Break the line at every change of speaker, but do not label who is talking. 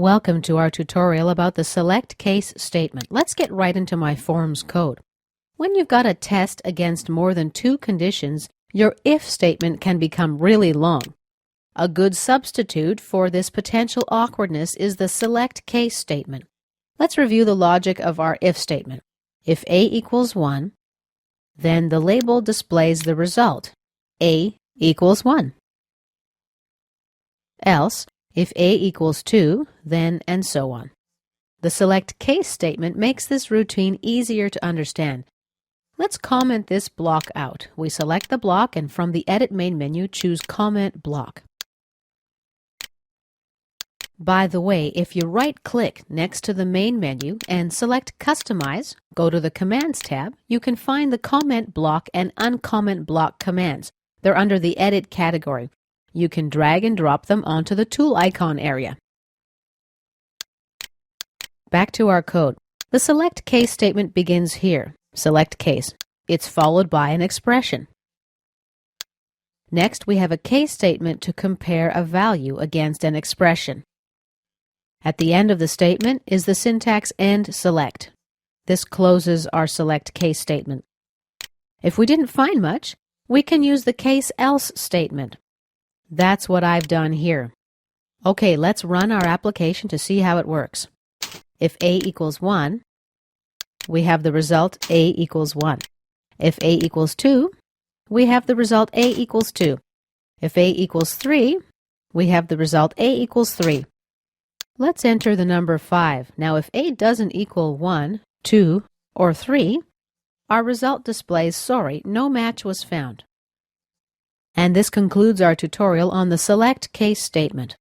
Welcome to our tutorial about the select case statement. Let's get right into my forms code. When you've got a test against more than two conditions, your if statement can become really long. A good substitute for this potential awkwardness is the select case statement. Let's review the logic of our if statement. If A equals 1, then the label displays the result, A equals 1. Else, if A equals 2, then and so on. The select case statement makes this routine easier to understand. Let's comment this block out. We select the block and from the Edit main menu choose Comment Block. By the way, if you right-click next to the main menu and select Customize, go to the Commands tab, you can find the Comment Block and Uncomment Block commands. They're under the Edit category. You can drag and drop them onto the tool icon area. Back to our code. The select case statement begins here. Select case. It's followed by an expression. Next, we have a case statement to compare a value against an expression. At the end of the statement is the syntax end select. This closes our select case statement. If we didn't find much, we can use the case else statement. That's what I've done here. Okay, let's run our application to see how it works. If A equals 1, we have the result A equals 1. If A equals 2, we have the result A equals 2. If A equals 3, we have the result A equals 3. Let's enter the number 5. Now if A doesn't equal 1, 2, or 3, our result displays sorry, no match was found. And this concludes our tutorial on the select case statement.